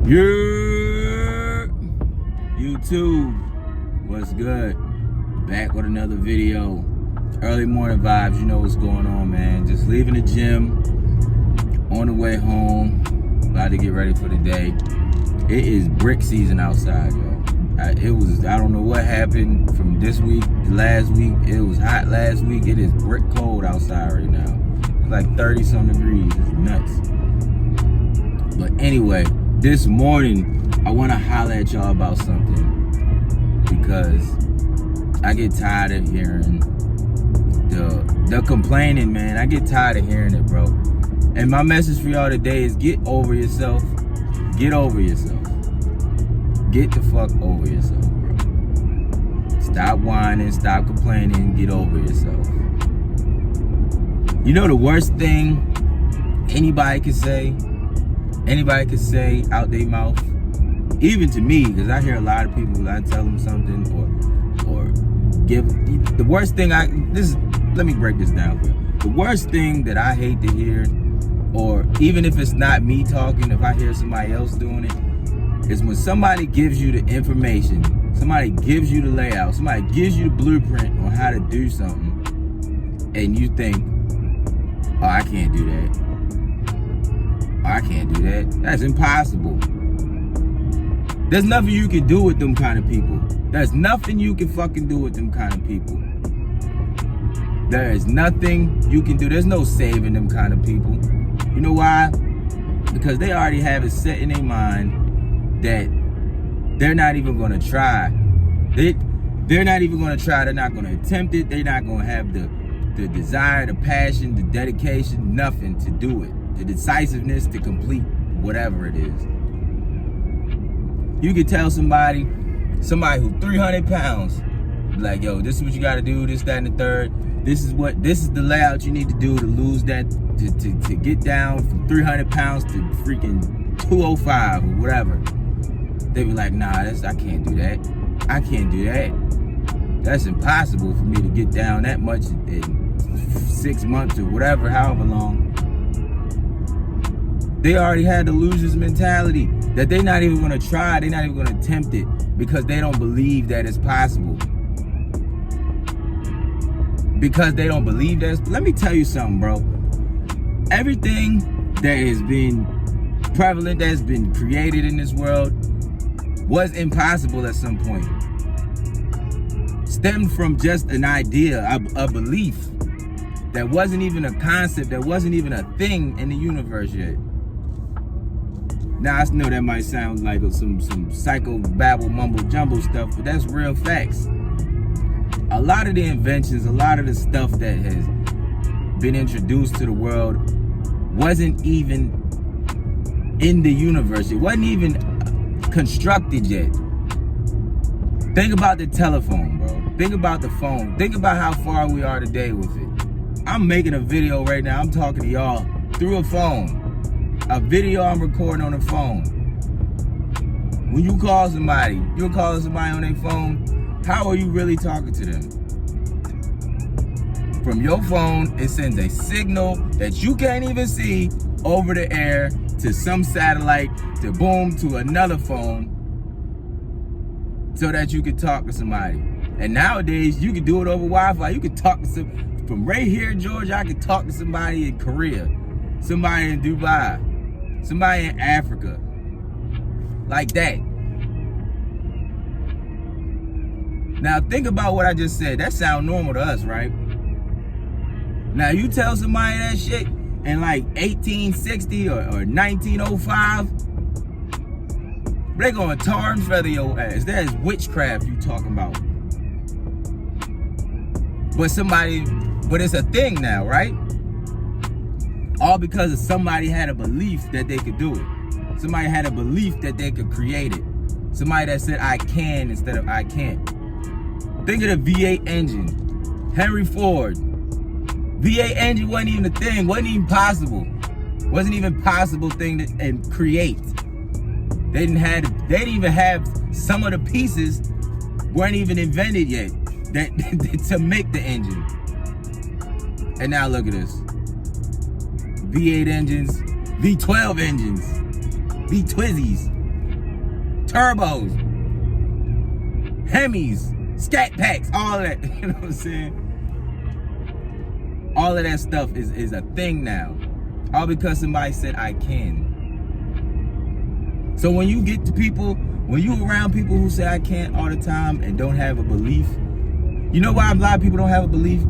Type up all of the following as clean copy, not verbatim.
Yeah, YouTube, what's good? Back with another video. Early morning vibes, you know what's going on, man. Just leaving the gym, on the way home, about to get ready for the day. It is brick season outside, yo. I don't know what happened from this week to last week. It was hot last week. It is brick cold outside right now. It's like 30-some degrees. It's nuts. But anyway, this morning, I want to holler at y'all about something because I get tired of hearing the complaining, man. I get tired of hearing it, bro. And my message for y'all today is get over yourself. Get over yourself. Get the fuck over yourself, bro. Stop whining, stop complaining, get over yourself. You know the worst thing anybody could say out their mouth, even to me, because I hear a lot of people when I tell them something or give the worst thing let me break this down for you. The worst thing that I hate to hear, or even if it's not me talking, if I hear somebody else doing it, is when somebody gives you the information, somebody gives you the layout, somebody gives you the blueprint on how to do something, and you think, oh, I can't do that. I can't do that. That's impossible. There's nothing you can do with them kind of people. There's nothing you can fucking do with them kind of people. There is nothing you can do. There's no saving them kind of people. You know why? Because they already have it set in their mind that they're not even going to try. They're not even going to try. They're not going to attempt it. They're not going to have the desire, the passion, the dedication, nothing to do it. The decisiveness to complete whatever it is. You could tell somebody who's 300 pounds, like, yo, this is what you got to do, this, that, and the third. This is the layout you need to do to lose that, to get down from 300 pounds to freaking 205 or whatever. They be like, nah, I can't do that. I can't do that. That's impossible for me to get down that much in 6 months or whatever, however long. They already had the loser's mentality that they're not even going to try. They're not even going to attempt it because they don't believe that it's possible. Because they don't believe that. Let me tell you something, bro. Everything that has been prevalent, that's been created in this world, was impossible at some point. Stemmed from just an idea, a belief that wasn't even a concept, that wasn't even a thing in the universe yet. Now, I know that might sound like some psycho babble mumble jumble stuff, but that's real facts. A lot of the inventions, a lot of the stuff that has been introduced to the world wasn't even in the universe. It wasn't even constructed yet. Think about the telephone, bro. Think about the phone. Think about how far we are today with it. I'm making a video right now. I'm talking to y'all through a phone. A video I'm recording on a phone. When you call somebody, you're calling somebody on their phone, how are you really talking to them? From your phone, it sends a signal that you can't even see over the air to some satellite, to boom, to another phone, so that you can talk to somebody. And nowadays, you can do it over Wi-Fi. You can talk to from right here in Georgia, I can talk to somebody in Korea, somebody in Dubai, somebody in Africa, like that. Now think about what I just said. That sounds normal to us, right? Now you tell somebody that shit in like 1860 or 1905, they're gonna tar and feather your ass. That is witchcraft you talking about. But it's a thing now, right? All because of somebody had a belief that they could do it. Somebody had a belief that they could create it. Somebody that said I can instead of I can't. Think of the V8 engine. Henry Ford. V8 engine wasn't even a thing, wasn't even possible. Wasn't even possible thing to create. They didn't even have some of the pieces weren't even invented yet to make the engine. And now look at this. V8 engines, V12 engines, V-Twizzies. turbos, Hemis, scat packs, all of that. You know what I'm saying? All of that stuff is a thing now. All because somebody said I can. So when you get to people, when you around people who say I can't all the time and don't have a belief, you know why a lot of people don't have a belief?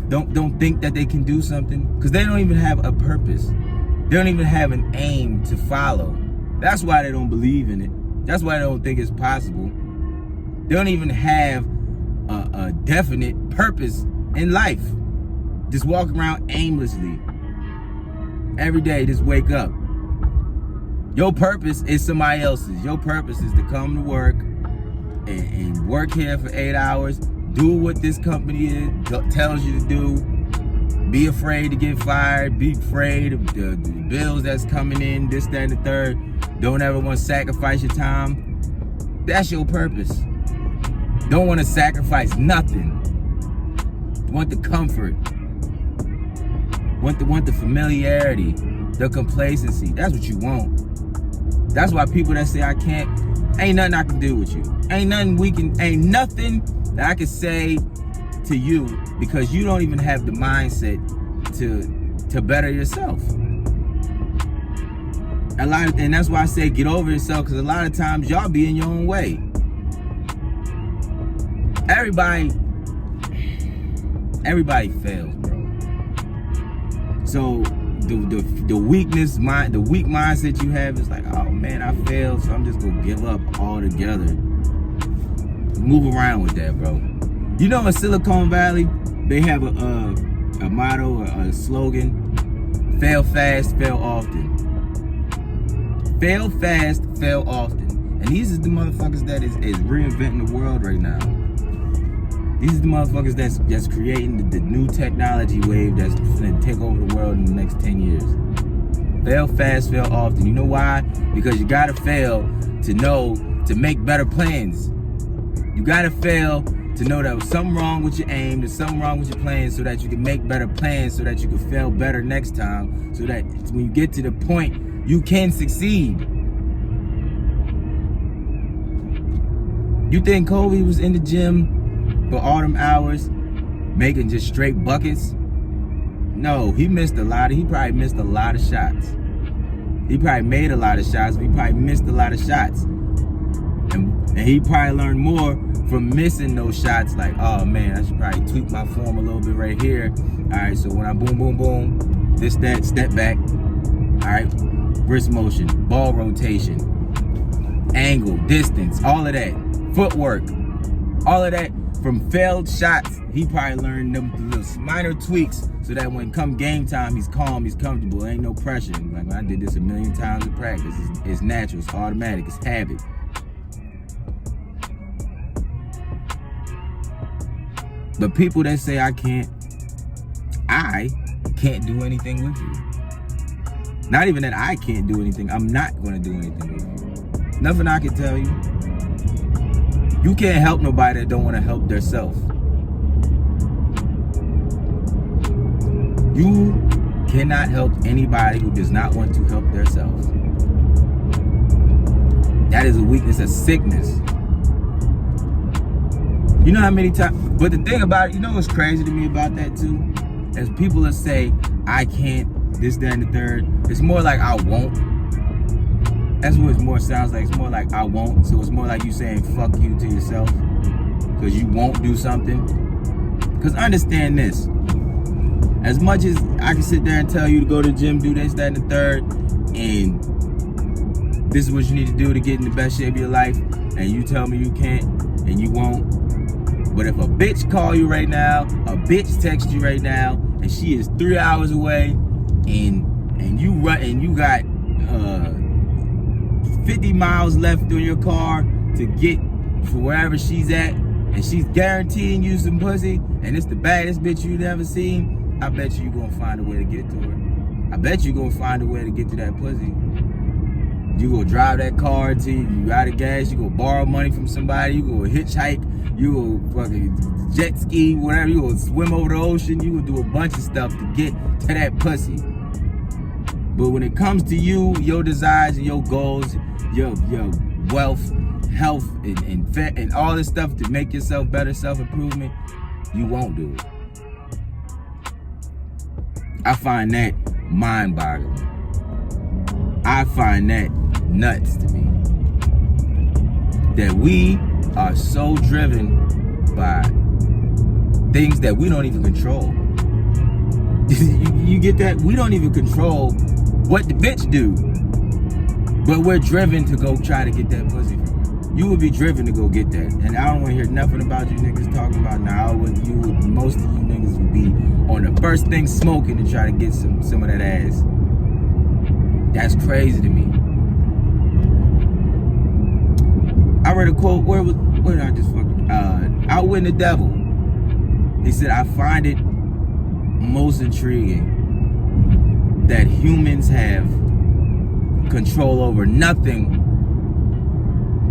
Don't think that they can do something? Because they don't even have a purpose. They don't even have an aim to follow. That's why they don't believe in it. That's why they don't think it's possible. They don't even have a definite purpose in life. Just walk around aimlessly. Every day, just wake up. Your purpose is somebody else's. Your purpose is to come to work and work here for 8 hours, do what this company tells you to do, be afraid to get fired, be afraid of the bills that's coming in, this, that, and the third. Don't ever want to sacrifice your time. That's your purpose. Don't want to sacrifice nothing. Want the comfort. Want the familiarity, the complacency. That's what you want. That's why people that say I can't, ain't nothing I can do with you. Ain't nothing that I can say to you, because you don't even have the mindset to better yourself. And that's why I say get over yourself, because a lot of times y'all be in your own way. Everybody fails, bro. So the weak mindset you have is like, oh man, I failed, so I'm just gonna give up altogether. Move around with that, bro. You know, in Silicon Valley, they have a motto, a slogan: fail fast, fail often. Fail fast, fail often. And these are the motherfuckers that is reinventing the world right now. These are the motherfuckers that's creating the new technology wave that's gonna take over the world in the next 10 years. Fail fast, fail often. You know why? Because you gotta fail to make better plans. You gotta fail to know that there's something wrong with your aim, there's something wrong with your plans, so that you can make better plans, so that you can fail better next time, so that when you get to the point, you can succeed. You think Kobe was in the gym for all them hours making just straight buckets? No, he probably missed a lot of shots. He probably made a lot of shots, but he probably missed a lot of shots. And he probably learned more from missing those shots. Like, oh man, I should probably tweak my form a little bit right here. All right, so when I boom, boom, boom, this, that, step back. All right, wrist motion, ball rotation, angle, distance, all of that, footwork, all of that. From failed shots, he probably learned them little minor tweaks, so that when come game time, he's calm, he's comfortable, ain't no pressure. Like, I did this a million times in practice. It's natural, it's automatic, it's habit. But people that say I can't do anything with you. Not even that I can't do anything, I'm not gonna do anything with you. Nothing I can tell you. You can't help nobody that don't want to help themselves. You cannot help anybody who does not want to help themselves. That is a weakness, a sickness. You know how many times, but the thing about it, you know what's crazy to me about that too? As people that say, I can't, this, that, and the third, it's more like I won't. That's what it more sounds like. It's more like I won't. So it's more like you saying fuck you to yourself because you won't do something. Because understand this. As much as I can sit there and tell you to go to the gym, do this, that, and the third, and this is what you need to do to get in the best shape of your life, and you tell me you can't and you won't. But if a bitch call you right now, a bitch text you right now, and she is 3 hours away, and you run and you got 50 miles left on your car to get for wherever she's at, and she's guaranteeing you some pussy, and it's the baddest bitch you've ever seen, I bet you gonna find a way to get to her. I bet you gonna find a way to get to that pussy. You gonna drive that car until you out of gas, you gonna borrow money from somebody, you gonna hitchhike, you gonna fucking jet ski, whatever, you gonna swim over the ocean, you gonna do a bunch of stuff to get to that pussy. But when it comes to you, your desires and your goals, your wealth, health, and all this stuff to make yourself better, self-improvement, you won't do it. I find that mind-boggling. I find that nuts to me. That we are so driven by things that we don't even control. You get that? We don't even control what the bitch do. But we're driven to go try to get that pussy from her. You would be driven to go get that. And I don't want to hear nothing about you niggas talking about now. Most of you niggas would be on the first thing smoking to try to get some of that ass. That's crazy to me. I read a quote, where did I just fucking, Outwitting the Devil. He said, I find it most intriguing that humans have control over nothing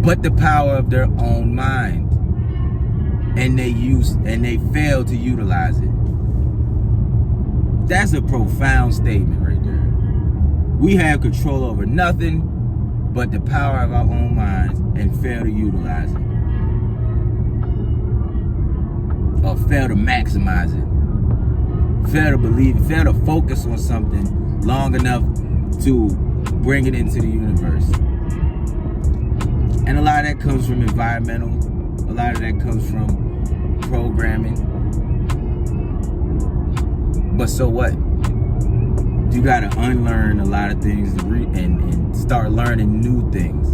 but the power of their own mind, and they fail to utilize it. That's a profound statement right there. We have control over nothing but the power of our own minds and fail to utilize it, or fail to maximize it, fail to believe it, fail to focus on something long enough to bring it into the universe. And a lot of that comes from environmental, a lot of that comes from programming. But so what? You gotta unlearn a lot of things and start learning new things.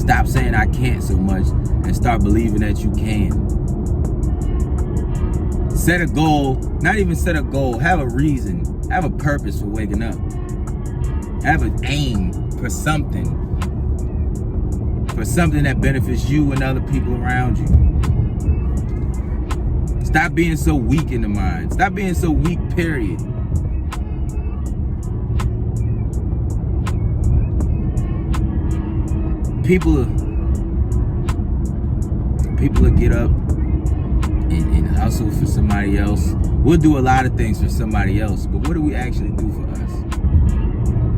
Stop saying I can't so much and start believing that you can. Set a goal, not even set a goal, have a reason, have a purpose for waking up. Have an aim for something that benefits you and other people around you. Stop being so weak in the mind. Stop being so weak, period. People will get up and hustle for somebody else. We'll do a lot of things for somebody else, but what do we actually do for us?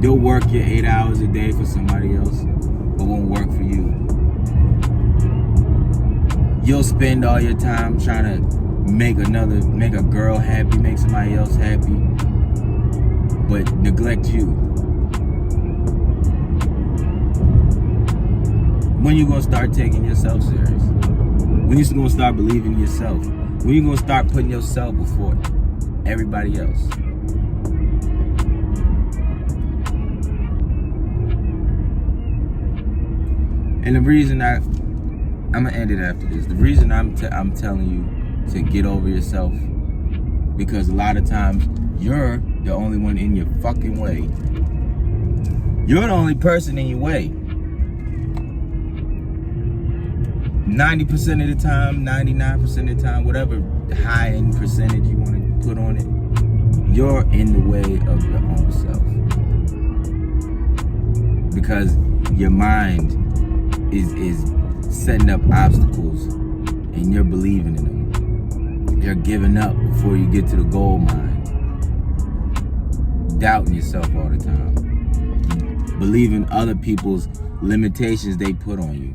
You'll work your 8 hours a day for somebody else, but won't work for you. You'll spend all your time trying to make a girl happy, make somebody else happy, but neglect you. When you gonna start taking yourself serious? When you gonna start believing in yourself? When you gonna start putting yourself before everybody else? And the reason I'm gonna end it after this. The reason I'm telling you to get over yourself, because a lot of times you're the only one in your fucking way. You're the only person in your way. 90% of the time, 99% of the time, whatever high-end percentage you want to put on it, you're in the way of your own self. Because your mind is setting up obstacles and you're believing in them. You're giving up before you get to the goal mine. Doubting yourself all the time. Believing other people's limitations they put on you.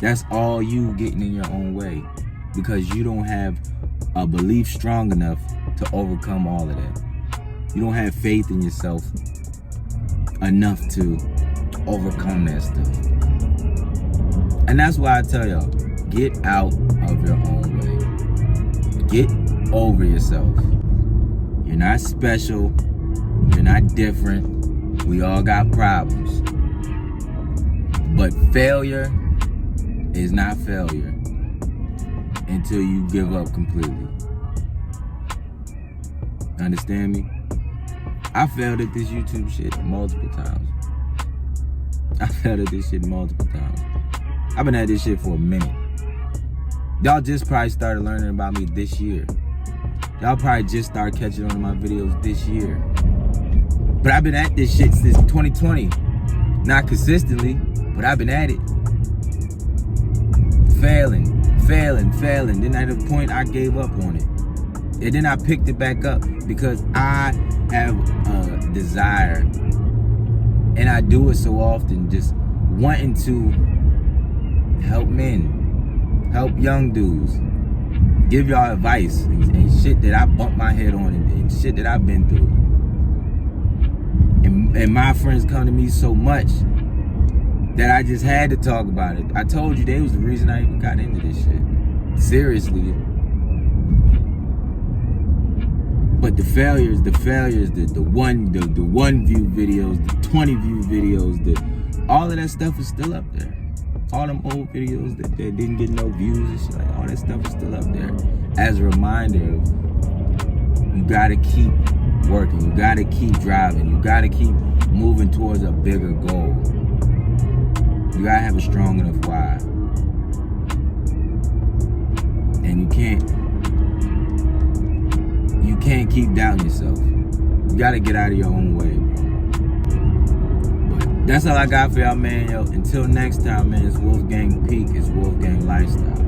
That's all you getting in your own way, because you don't have a belief strong enough to overcome all of that. You don't have faith in yourself enough to overcome that stuff. And that's why I tell y'all, get out of your own way. Get over yourself. You're not special. You're not different. We all got problems. But failure is not failure until you give up completely. Understand me? I failed at this YouTube shit multiple times. I've been at this shit for a minute. Y'all just probably started learning about me this year. Y'all probably just started catching on to my videos this year. But I've been at this shit since 2020. Not consistently, but I've been at it. Failing. Then at a point I gave up on it. And then I picked it back up because I have a desire And I do it so often, just wanting to help men, help young dudes, give y'all advice and shit that I bumped my head on and shit that I've been through. And my friends come to me so much that I just had to talk about it. I told you they was the reason I even got into this shit. Seriously. But the failures, the one view videos, the 20 view videos, all of that stuff is still up there. All them old videos that didn't get no views and shit, like all that stuff is still up there. As a reminder of, you gotta keep working, you gotta keep driving, you gotta keep moving towards a bigger goal. You gotta have a strong enough why. And you can't keep doubting yourself. You gotta get out of your own way, bro. But that's all I got for y'all, man. Yo, until next time, man, it's Wolfgang Peak, it's Wolfgang Lifestyle.